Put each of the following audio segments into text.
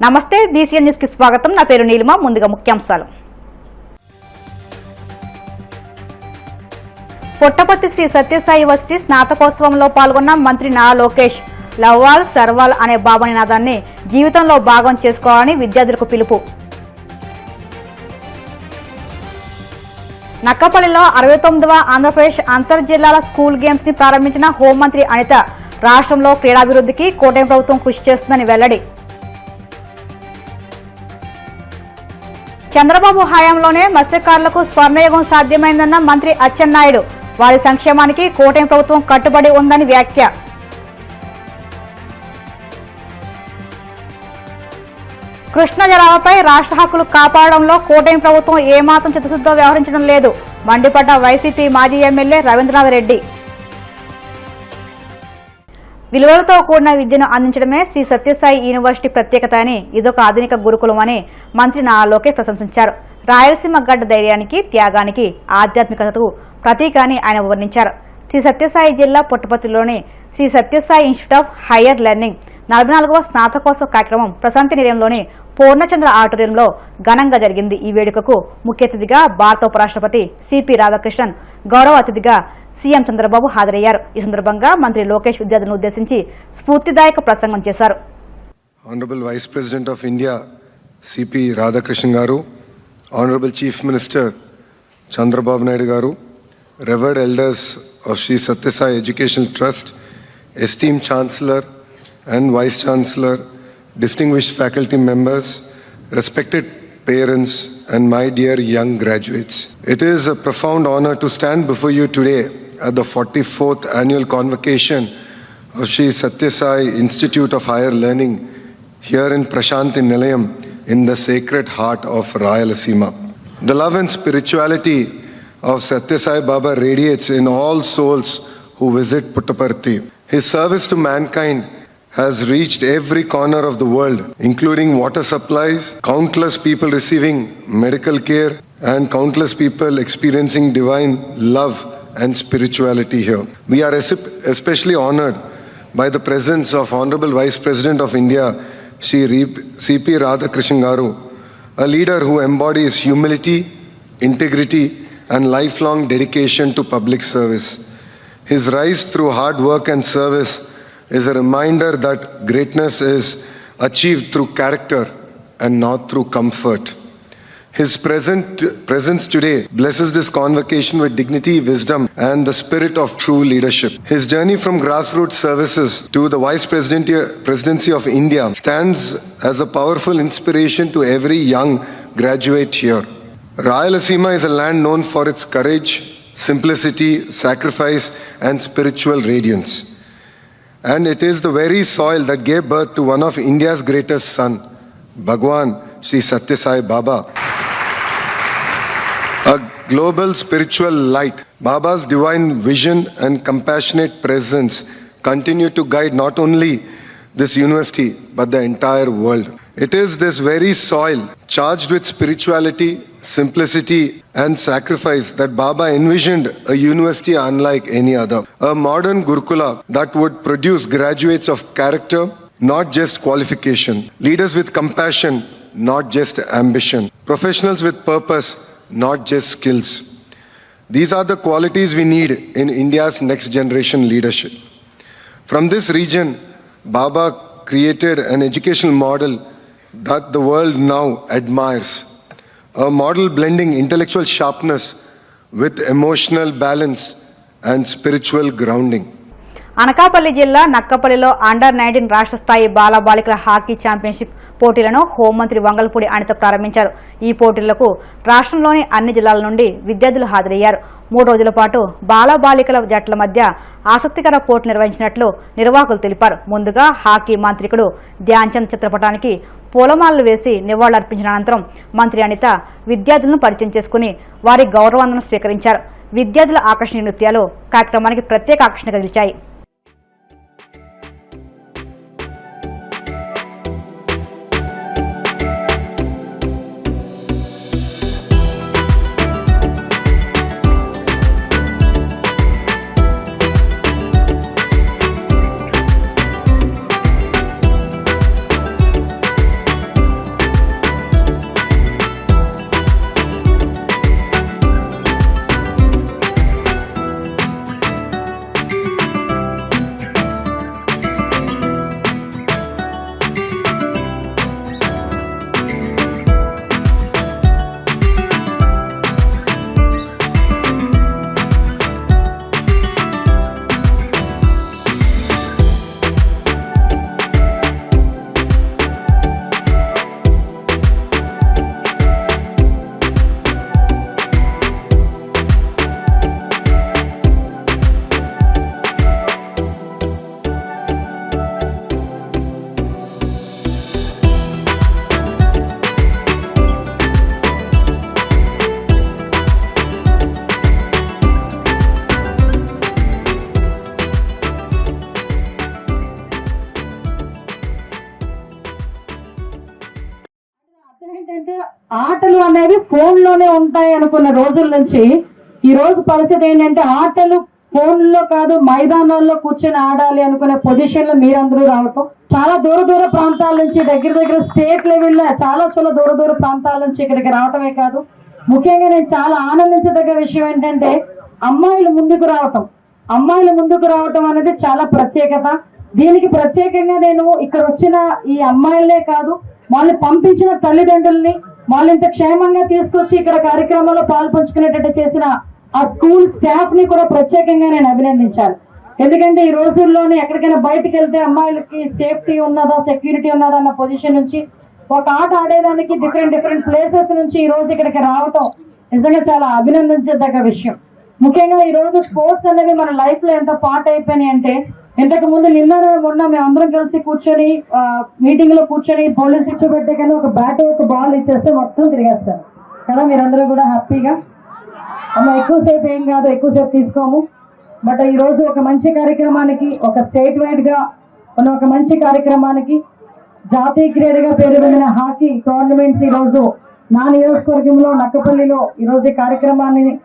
నమస్తే BCN news కి స్వాగతం. నా పేరు నీలిమ. ముందుగా ముఖ్యాంశాలు. పుట్టపర్తి శ్రీ సత్యసాయి యూనివర్సిటీ స్నాతకోత్సవంలో పాల్గొన్న మంత్రి నారా లోకేష్ లవ్వాల్ సర్వాల్ అనే బాబా నినాదాన్ని జీవితంలో భాగం చేసుకోవాలని విద్యార్థులకు పిలుపు. నక్కపల్లిలో 69వ ఆంధ్రప్రదేశ్ అంతర్ జిల్లాల స్కూల్ గేమ్స్ ని ప్రారంభించిన హోంమంత్రి అనిత రాష్ట్రంలో క్రీడాభివృద్ధికి కూటమి ప్రభుత్వం కృషి చేస్తుందని వెల్లడి. చంద్రబాబు హయాంలోనే మత్స్యకారులకు స్వర్ణయుగం సాధ్యమైందన్న మంత్రి అచ్చెన్నాయుడు. వారి సంక్షేమానికి కూటమి ప్రభుత్వం కట్టుబడి ఉందని వ్యాఖ్య. కృష్ణా జలాలపై రాష్ట్ర హక్కులు కాపాడడంలో కూటమి ప్రభుత్వం ఏమాత్రం చిత్తశుద్ధితో వ్యవహరించడం లేదు. మండిపడ్డ వైసీపీ మాజీ ఎమ్మెల్యే రవీంద్రనాథ్ రెడ్డి. విలువలతో కూడిన విద్యను అందించడమే శ్రీ సత్యసాయి యూనివర్సిటీ ప్రత్యేకత అని, ఇదొక ఆధునిక గురుకులం అని మంత్రి నారా లోకేష్ ప్రశంసించారు. రాయలసీమ గడ్డ ధైర్యానికి, త్యాగానికి, ఆధ్యాత్మికతకు ప్రతీక అని ఆయన వర్ణించారు. శ్రీ సత్యసాయి జిల్లా పుట్టపర్తిలోని Shri Sathya Sai institute of higher learning 44వ స్నాతకోత్సవ కార్యక్రమం ప్రశాంతి నిలయంలోని పూర్ణచంద్ర ఆడిటోరియంలో ఘనంగా జరిగింది. ఈ వేడుకకు ముఖ్య అతిథిగా భారత ఉపరాష్ట్రపతి సిపి రాధాకృష్ణన్, గౌరవ అతిథిగా సీఎం చంద్రబాబు హాజరయ్యారు. ఈ సందర్భంగా మంత్రి లోకేష్ విద్యార్థులను ఉద్దేశించి స్ఫూర్తిదాయక ప్రసంగం చేశారు. Honourable vice president of India CP Radhakrishnan garu, honourable chief minister Chandrababu Naidu garu, revered elders of Shri Sathya Sai educational trust, esteem chancellor and Vice Chancellor, distinguished faculty members, respected parents, and my dear young graduates. It is a profound honor to stand before you today at the 44th annual convocation of Sri Satya Sai Institute of Higher Learning here in Prashanthi Nilayam in the sacred heart of Rayalaseema. The love and spirituality of Satya Sai Baba radiates in all souls who visit Puttaparthi. His service to mankind has reached every corner of the world, including water supplies, countless people receiving medical care, and countless people experiencing divine love and spirituality here. We are especially honored by the presence of Honorable Vice President of India, Shri C.P. Radhakrishnan Garu, a leader who embodies humility, integrity, and lifelong dedication to public service. His rise through hard work and service is a reminder that greatness is achieved through character and not through comfort. His presence today blesses this convocation with dignity, wisdom, and the spirit of true leadership. His journey from grassroots services to the Vice Presidency of India stands as a powerful inspiration to every young graduate here. Rayalaseema is a land known for its courage, simplicity, sacrifice, and spiritual radiance. And it is the very soil that gave birth to one of India's greatest son, Bhagwan Sri Satya Sai Baba, a global spiritual light. Baba's divine vision and compassionate presence continue to guide not only this university but the entire world. It is this very soil charged with spirituality, simplicity, and sacrifice that Baba envisioned a university unlike any other. A modern Gurukula that would produce graduates of character, not just qualification. Leaders with compassion, not just ambition. Professionals with purpose, not just skills. These are the qualities we need in India's next generation leadership. From this region, Baba created an educational model that the world now admires. A model blending intellectual sharpness with emotional balance and spiritual grounding. Anakapalli జిల్లా నక్కపల్లిలో under-19 రాష్ట్ర స్థాయి బాలబాలికల hockey championship పోటీలను హోంమంత్రి వంగలపూడి అనిత ప్రారంభించారు. ఈ పోటీలకు రాష్ట్రంలోని అన్ని జిల్లాల నుండి విద్యార్థులు హాజరయ్యారు. 3 రోజుల పాటు బాలబాలికల జట్ల మధ్య ఆసక్తికర పోటీ నిర్వహించినట్లు నిర్వాహకులు తెలిపారు. ముందుగా హాకీ మాంత్రికుడు ధ్యాన్ చంద్ చిత్రపటానికి పూలమాలలు వేసి నివాళులర్పించిన అనంతరం మంత్రి అనిత విద్యార్థులను పరిచయం చేసుకుని వారి గౌరవందనం స్వీకరించారు. విద్యార్థుల ఆకర్షణీయ నృత్యాలు కార్యక్రమానికి ప్రత్యేక ఆకర్షణగా నిలిచాయి. ఏంటంటే ఆటలు అనేవి ఫోన్ లోనే ఉంటాయి అనుకున్న రోజుల నుంచి ఈ రోజు పరిస్థితి ఏంటంటే ఆటలు ఫోన్లో కాదు మైదానాల్లో కూర్చొని ఆడాలి అనుకునే పొజిషన్ లో మీరందరూ రావటం, చాలా దూర ప్రాంతాల నుంచి దగ్గర స్టేట్ లెవెల్లో చాలా దూర ప్రాంతాల నుంచి ఇక్కడికి రావటమే కాదు, ముఖ్యంగా నేను చాలా ఆనందించదగ్గ విషయం ఏంటంటే అమ్మాయిలు ముందుకు రావటం అనేది చాలా ప్రత్యేకత. దీనికి ప్రత్యేకంగా నేను ఇక్కడ వచ్చిన ఈ అమ్మాయిలనే కాదు, వాళ్ళని పంపించిన తల్లిదండ్రుల్ని, వాళ్ళు ఇంత క్షేమంగా తీసుకొచ్చి ఇక్కడ కార్యక్రమంలో పాల్పంచుకునేటట్టు చేసిన ఆ స్కూల్ స్టాఫ్ ని కూడా ప్రత్యేకంగా నేను అభినందించాను. ఎందుకంటే ఈ రోజుల్లోనే ఎక్కడికైనా బయటకు వెళ్తే అమ్మాయిలకి సేఫ్టీ ఉన్నదా, సెక్యూరిటీ ఉన్నదా అన్న పొజిషన్ నుంచి ఒక ఆట ఆడేదానికి డిఫరెంట్ ప్లేసెస్ నుంచి ఈ రోజు ఇక్కడికి రావటం నిజంగా చాలా అభినందించదగ్గ విషయం. ముఖ్యంగా ఈ రోజు స్పోర్ట్స్ అనేవి మన లైఫ్ లో ఎంత పార్ట్ అయిపోయినాయి అంటే, ఇంతకు ముందు మొన్న మేమందరం కలిసి కూర్చొని మీటింగ్ లో కూర్చొని బౌలింగ్ సిక్స్ పెట్టే కానీ ఒక బ్యాట్ ఒక బాల్ ఇచ్చేస్తే మొత్తం తిరిగేస్తారు కదా, మీరందరూ కూడా హ్యాపీగా అమ్మ ఎక్కువసేపు ఏం కాదు, ఎక్కువసేపు తీసుకోము. బట్ ఈ రోజు ఒక మంచి కార్యక్రమానికి, ఒక స్టేట్ వైడ్ గా ఉన్న ఒక మంచి కార్యక్రమానికి, జాతీయ క్రీడగా పేరు పొందిన హాకీ టోర్నమెంట్స్ ఈ రోజు నా నియోజకవర్గంలో నక్కపల్లిలో ఈ రోజు ఈ కార్యక్రమాన్ని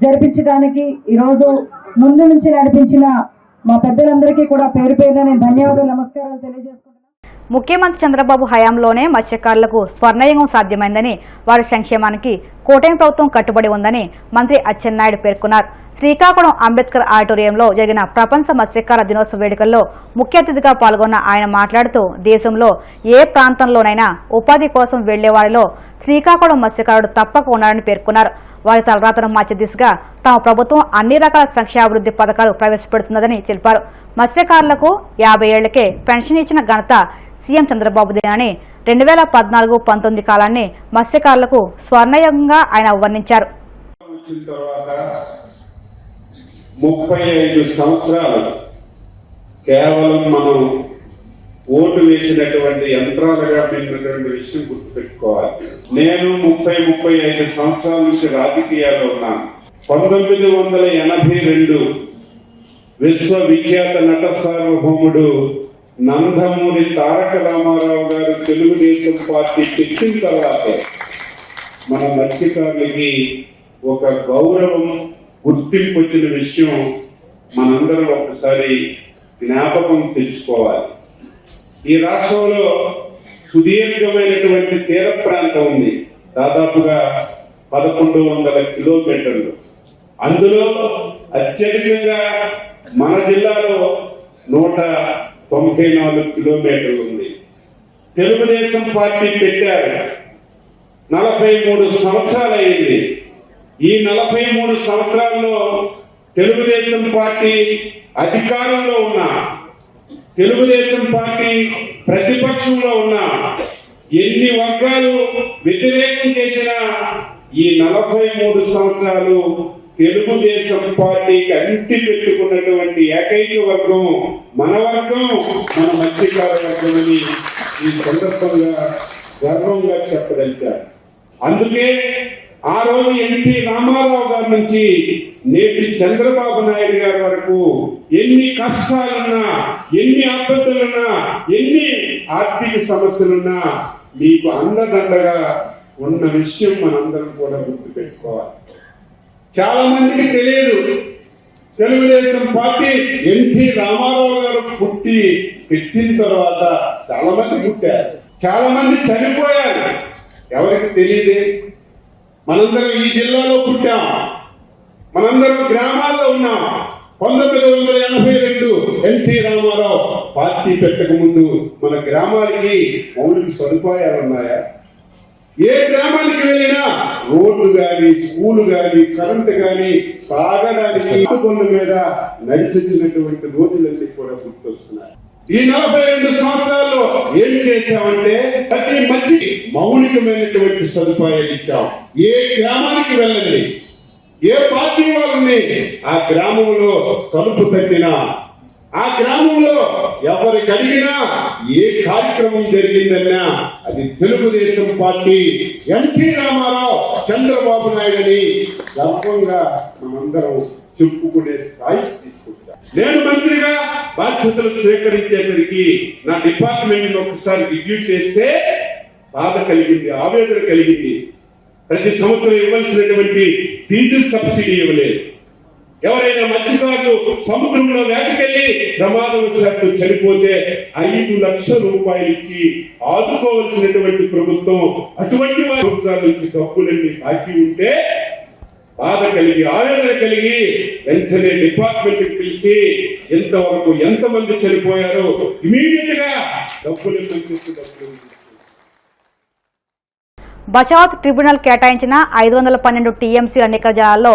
జరిపించడానికి ఈ రోజు ముందు నుంచి నడిపించిన మా పెద్దలందరికీ కూడా పేరు పేరున నేను ధన్యవాదాలు, నమస్కారాలు తెలియజేస్తున్నాను. ముఖ్యమంత్రి చంద్రబాబు హయాంలోనే మత్స్యకారులకు స్వర్ణయుగం సాధ్యమైందని, వారి సంక్షేమానికి కూటమి ప్రభుత్వం కట్టుబడి ఉందని మంత్రి అచ్చెన్నాయుడు పేర్కొన్నారు. శ్రీకాకుళం అంబేద్కర్ ఆడిటోరియంలో జరిగిన ప్రపంచ మత్స్యకార దినోత్సవ వేడుకల్లో ముఖ్య అతిథిగా పాల్గొన్న ఆయన మాట్లాడుతూ, దేశంలో ఏ ప్రాంతంలోనైనా ఉపాధి కోసం వెళ్లే వారిలో శ్రీకాకుళం మత్స్యకారుడు తప్పక ఉన్నారని పేర్కొన్నారు. వారి తలరాతను మార్చే దిశగా తమ ప్రభుత్వం అన్ని రకాల సంక్షేమాభివృద్ధి పథకాలు ప్రవేశపెడుతున్నదని తెలిపారు. మత్స్యకారులకు 50 ఏళ్లకే పెన్షన్ ఇచ్చిన ఘనత సీఎం చంద్రబాబుదేనని 2014-19 కాలాన్ని మత్స్యకారులకు స్వర్ణయుగంగా ఆయన వర్ణించారు. 35 సంవత్సరాలు కేవలం మనం ఓటు వేసినటువంటి యంత్రాలుగా పెట్టినటువంటి విషయం గుర్తుపెట్టుకోవాలి. నేను 35 సంవత్సరాల నుంచి రాజకీయాల్లో ఉన్నాను. 1982 విశ్వవిఖ్యాత నట సార్వభౌముడు నందమూరి తారక రామారావు గారు తెలుగుదేశం పార్టీ పెట్టిన తర్వాతే మన మత్స్యకారులకి ఒక గౌరవం, గుర్తింపు వచ్చిన విషయం మనందరం ఒకసారి జ్ఞాపకం తెచ్చుకోవాలి. ఈ రాష్ట్రంలో సుదీర్ఘమైనటువంటి తీర ప్రాంతం ఉంది, దాదాపుగా 1100 కిలోమీటర్లు. అందులో అత్యధికంగా మన జిల్లాలో 194 కిలోమీటర్లు ఉంది. తెలుగుదేశం పార్టీ పెట్టారు, 43 సంవత్సరాలు అయింది. ఈ 43 సంవత్సరాల్లో తెలుగుదేశం పార్టీ అధికారంలో ఉన్నా, తెలుగుదేశం పార్టీ ప్రతిపక్షంలో ఉన్నా, ఎన్ని వర్గాలు వ్యతిరేకం చేసినా ఈ 43 సంవత్సరాలు తెలుగుదేశం పార్టీకి అంటి పెట్టుకున్నటువంటి ఏకైక వర్గం మన వర్గం, మన మత్స్యకార వర్గం అని ఈ సందర్భంగా గర్వంగా చెప్పదలిచారు. అందుకే ఆ రోజు ఎన్టీ రామారావు గారి నుంచి నేటి చంద్రబాబు నాయుడు గారి వరకు ఎన్ని కష్టాలున్నా, ఎన్ని ఆపత్తులున్నా, ఎన్ని ఆర్థిక సమస్యలున్నా మీకు అండదండగా ఉన్న విషయం మనందరం కూడా గుర్తుపెట్టుకోవాలి. చాలా మందికి తెలియదు, తెలుగుదేశం పార్టీ ఎన్టీ రామారావు గారు పుట్టి పెట్టిన తర్వాత చాలా మంది పుట్టారు, చాలా మంది చనిపోయారు. ఎవరికి తెలియదే? మనందరం ఈ జిల్లాలో పుట్టాం, మనందరం గ్రామాల్లో ఉన్నాం. 1982 ఎన్టీ రామారావు పార్టీ పెట్టక ముందు మన గ్రామాలకి మౌలిక సదుపాయాలు ఉన్నాయా? ఏ గ్రామానికి వెళ్ళినా రోడ్లు గాని, స్కూలు గాని, కరెంటు గాని, తాగడానికి పనుల మీద నడిచినటువంటి రోజులన్నీ కూడా గుర్తొస్తున్నాయి. ఈ 42 సంవత్సరాల్లో ఏం చేశామంటే ప్రతి మంచి మౌలికమైనటువంటి సదుపాయాలు ఇచ్చాం. ఏ గ్రామానికి వెళ్ళండి, ఏ పార్టీ వాళ్ళని ఆ గ్రామంలో తలుపు తట్టినా, ఆ గ్రామంలో ఎవరికి అడిగినా, ఏ కార్యక్రమం జరిగిందన్నా అది తెలుగుదేశం పార్టీ, ఎన్టీ రామారావు, చంద్రబాబు నాయుడు అని గర్వంగా మనందరం చెప్పుకునే స్థాయికి తీసుకుంటాం. నేను మంత్రిగా బాధ్యతలు స్వీకరించేసరికి నా డిపార్ట్మెంట్ ఒకసారి రివ్యూ చేస్తే బాధ కలిగింది, ఆవేదన కలిగింది. ప్రతి సంవత్సరం ఇవ్వాల్సినటువంటి డీజిల్ సబ్సిడీ ఇవ్వలేదు. ఎవరైనా మత్స్యకారులు సముద్రంలో వేటకెళ్లి ప్రమాదవశాత్తు చనిపోతే 5 లక్షల రూపాయలు ఇచ్చి ఆదుకోవాల్సినటువంటి ప్రభుత్వం అటువంటి సంవత్సరాల నుంచి డబ్బులన్నీ బాకీ ఉంటే బాధ కలిగి, ఆవేదన కలిగి వెంటనే డిపార్ట్మెంట్ పిలిచి ఎంతవరకు ఎంతమంది చనిపోయారో ఇమీడియట్ గా డబ్బులు బచావత్ ట్రిబ్యునల్ కేటాయించిన 512 టీఎంసీల నికర జలాల్లో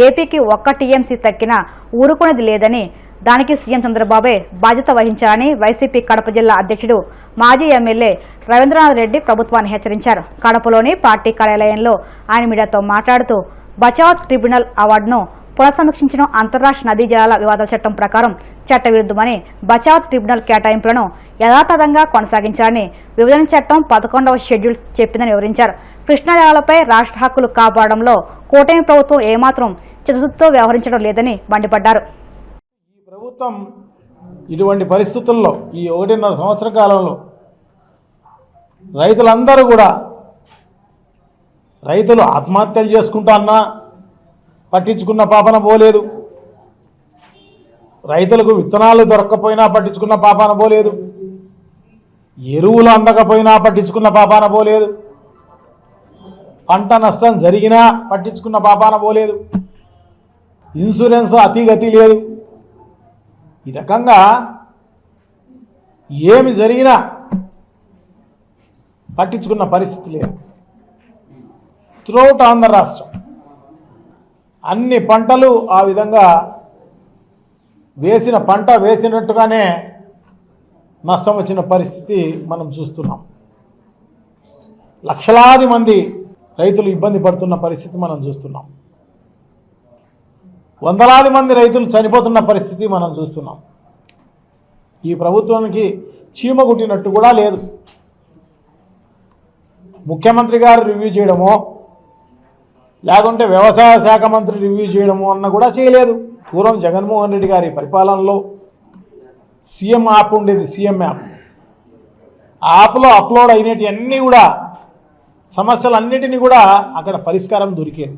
ఏపీకి 1 టీఎంసీ తక్కినా ఊరుకునేది లేదని, దానికి సీఎం చంద్రబాబే బాధ్యత వహించారని వైసీపీ కడప జిల్లా అధ్యక్షుడు మాజీ ఎమ్మెల్యే రవీంద్రనాథ్ రెడ్డి ప్రభుత్వాన్ని హెచ్చరించారు. కడపలోని పార్టీ కార్యాలయంలో ఆయన మీడియాతో మాట్లాడుతూ బచావత్ ట్రిబ్యునల్ అవార్డును పునఃసమీక్షించిన అంతర్రాష్ట్ర నదీ జలాల వివాదాల చట్టం ప్రకారం చట్టవిరుద్ధమని, బచావత్ ట్రిబ్యునల్ కేటాయింపులను యథాతథంగా కొనసాగించాలని విభజన చట్టం 11వ షెడ్యూల్ చెప్పిందని వివరించారు. కృష్ణా జలాలపై రాష్ట్ర హక్కులు కాపాడడంలో కూటమి ప్రభుత్వం ఏమాత్రం చిత్తశుద్ధితో వ్యవహరించడం లేదని మండిపడ్డారు. ఈ ప్రభుత్వం ఇటువంటి పరిస్థితుల్లో ఈ 1.5 సంవత్సర కాలంలో రైతులందరూ కూడా రైతులు ఆత్మహత్యలు చేసుకుంటా అన్నా పట్టించుకున్న పాపన పోలేదు, రైతులకు విత్తనాలు దొరక్కపోయినా పట్టించుకున్న పాపాన పోలేదు, ఎరువులు అందకపోయినా పట్టించుకున్న పాపాన పోలేదు, పంట నష్టం జరిగినా పట్టించుకున్న పాపాన పోలేదు, ఇన్సూరెన్స్ అతిగతి లేదు. ఈ రకంగా ఏమి జరిగినా పట్టించుకున్న పరిస్థితి లేదు. త్రూఅవుట్ ఆంధ్ర రాష్ట్రం అన్ని పంటలు ఆ విధంగా వేసిన పంట వేసినట్టుగానే నష్టం వచ్చిన పరిస్థితి మనం చూస్తున్నాం. లక్షలాది మంది రైతులు ఇబ్బంది పడుతున్న పరిస్థితి మనం చూస్తున్నాం. వందలాది మంది రైతులు చనిపోతున్న పరిస్థితి మనం చూస్తున్నాం. ఈ ప్రభుత్వానికి చీమ కుట్టినట్టు కూడా లేదు. ముఖ్యమంత్రి గారు రివ్యూ చేయడమో లేకుంటే వ్యవసాయ శాఖ మంత్రి రివ్యూ చేయడమో అన్న కూడా చేయలేదు. పూర్వం జగన్మోహన్ రెడ్డి గారి పరిపాలనలో సీఎం యాప్ ఉండేది, సీఎం యాప్. ఆ యాప్లో అప్లోడ్ అయినవి అన్నీ కూడా సమస్యలన్నిటినీ కూడా అక్కడ పరిష్కారం దొరికేది.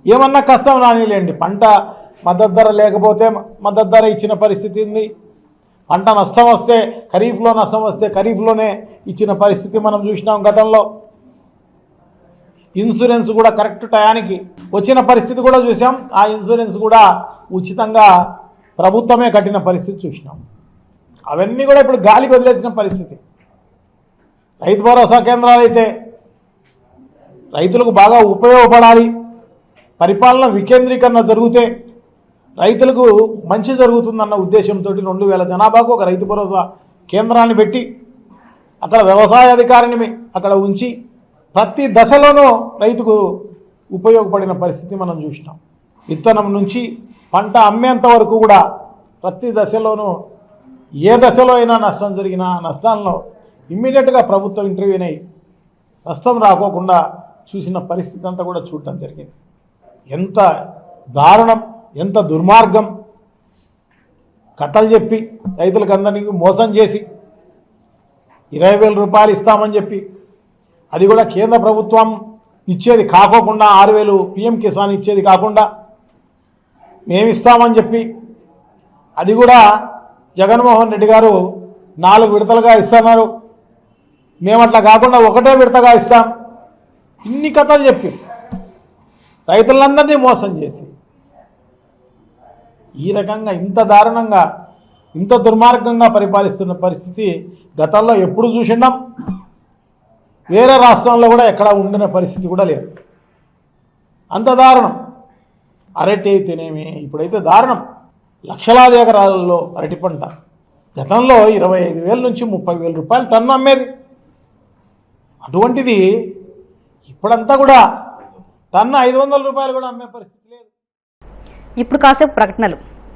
ఏమన్నా కష్టం రానిలేండి, పంట మద్దతు ధర లేకపోతే మద్దతు ధర ఇచ్చిన పరిస్థితి ఉంది, పంట నష్టం వస్తే ఖరీఫ్లో నష్టం వస్తే ఖరీఫ్లోనే ఇచ్చిన పరిస్థితి మనం చూసినాం గతంలో. ఇన్సూరెన్స్ కూడా కరెక్ట్ టయానికి వచ్చిన పరిస్థితి కూడా చూసాం. ఆ ఇన్సూరెన్స్ కూడా ఉచితంగా ప్రభుత్వమే కట్టిన పరిస్థితి చూసినాం. అవన్నీ కూడా ఇప్పుడు గాలికి వదిలేసిన పరిస్థితి. రైతు భరోసా కేంద్రాలు అయితే రైతులకు బాగా ఉపయోగపడాలి, పరిపాలన వికేంద్రీకరణ జరిగితే రైతులకు మంచి జరుగుతుందన్న ఉద్దేశంతో 2000 జనాభాకు ఒక రైతు భరోసా కేంద్రాన్ని పెట్టి అక్కడ వ్యవసాయ అధికారిని అక్కడ ఉంచి ప్రతి దశలోనూ రైతుకు ఉపయోగపడిన పరిస్థితి మనం చూసినాం. విత్తనం నుంచి పంట అమ్మేంత వరకు కూడా ప్రతి దశలోనూ ఏ దశలో అయినా నష్టం జరిగినా నష్టాల్లో ఇమ్మీడియట్గా ప్రభుత్వం ఇంటర్వ్యూన్ అయ్యి నష్టం రాకోకుండా చూసిన పరిస్థితి అంతా కూడా చూడటం జరిగింది. ఎంత దారుణం, ఎంత దుర్మార్గం! కథలు చెప్పి రైతులకు అందరికీ మోసం చేసి 20,000 రూపాయలు ఇస్తామని చెప్పి అది కూడా కేంద్ర ప్రభుత్వం ఇచ్చేది కాకోకుండా 6,000 PM కిసాన్ ఇచ్చేది కాకుండా మేము ఇస్తామని చెప్పి అది కూడా జగన్మోహన్ రెడ్డి గారు 4 విడతలుగా ఇస్తున్నారు, మేము అట్లా కాకుండా 1టే విడతగా ఇస్తాం, ఇన్ని కథలు చెప్పి రైతులందరినీ మోసం చేసి ఈ రకంగా ఇంత దారుణంగా ఇంత దుర్మార్గంగా పరిపాలిస్తున్న పరిస్థితి గతంలో ఎప్పుడు చూసినాం. వేరే రాష్ట్రాల్లో కూడా ఎక్కడ ఉండిన పరిస్థితి కూడా లేదు. అంత దారుణం. అరటి అయితేనేమి ఇప్పుడైతే దారుణం. లక్షలాది ఎకరాలలో అరటి పంట గతంలో 25,000 నుంచి 30,000 రూపాయలు టన్ను అమ్మేది. అటువంటిది ఇప్పుడంతా కూడా టన్ను 500 రూపాయలు కూడా అమ్మే పరిస్థితి లేదు. ఇప్పుడు కాసేపు ప్రకటనలు.